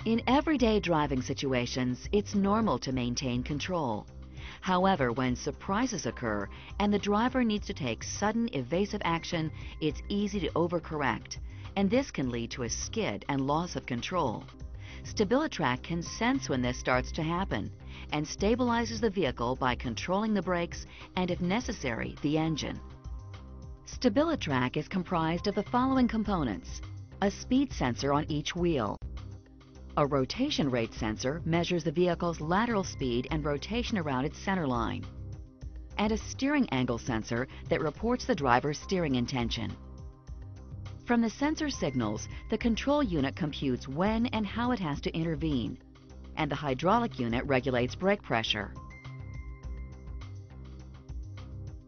In everyday driving situations, it's normal to maintain control. However, when surprises occur and the driver needs to take sudden evasive action, it's easy to overcorrect, and this can lead to a skid and loss of control. Stabilitrak can sense when this starts to happen and stabilizes the vehicle by controlling the brakes and, if necessary, the engine. Stabilitrak is comprised of the following components: a speed sensor on each wheel. A rotation rate sensor measures the vehicle's lateral speed and rotation around its center line. And a steering angle sensor that reports the driver's steering intention. From the sensor signals, the control unit computes when and how it has to intervene, and the hydraulic unit regulates brake pressure.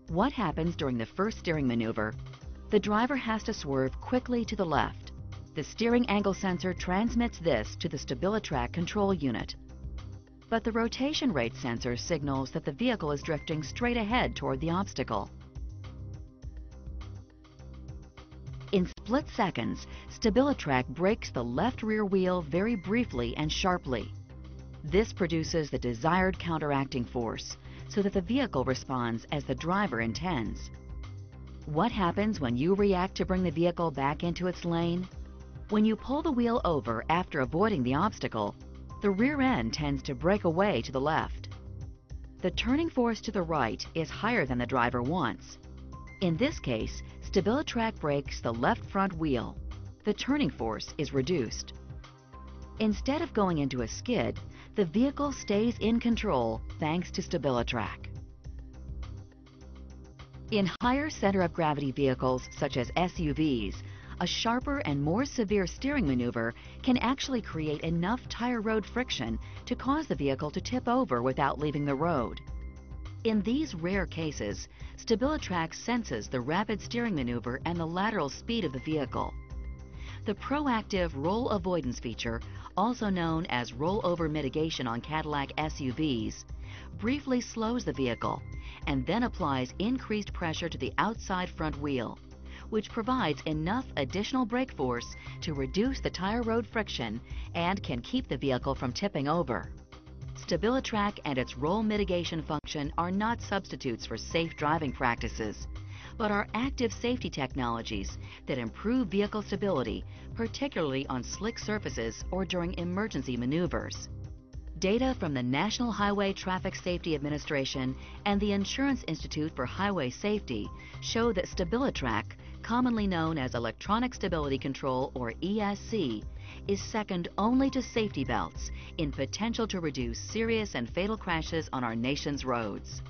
What happens during the first steering maneuver? The driver has to swerve quickly to the left. The steering angle sensor transmits this to the Stabilitrak control unit. But the rotation rate sensor signals that the vehicle is drifting straight ahead toward the obstacle. In split seconds, Stabilitrak brakes the left rear wheel very briefly and sharply. This produces the desired counteracting force, so that the vehicle responds as the driver intends. What happens when you react to bring the vehicle back into its lane? When you pull the wheel over after avoiding the obstacle, the rear end tends to break away to the left. The turning force to the right is higher than the driver wants. In this case, Stabilitrak brakes the left front wheel. The turning force is reduced. Instead of going into a skid, the vehicle stays in control thanks to Stabilitrak. In higher center of gravity vehicles such as SUVs, a sharper and more severe steering maneuver can actually create enough tire road friction to cause the vehicle to tip over without leaving the road. In these rare cases, Stabilitrak senses the rapid steering maneuver and the lateral speed of the vehicle. The proactive roll avoidance feature, also known as rollover mitigation on Cadillac SUVs, briefly slows the vehicle and then applies increased pressure to the outside front wheel, which provides enough additional brake force to reduce the tire road friction and can keep the vehicle from tipping over. Stabilitrak and its roll mitigation function are not substitutes for safe driving practices, but are active safety technologies that improve vehicle stability, particularly on slick surfaces or during emergency maneuvers. Data from the National Highway Traffic Safety Administration and the Insurance Institute for Highway Safety show that Stabilitrak, commonly known as Electronic Stability Control or ESC, is second only to safety belts in potential to reduce serious and fatal crashes on our nation's roads.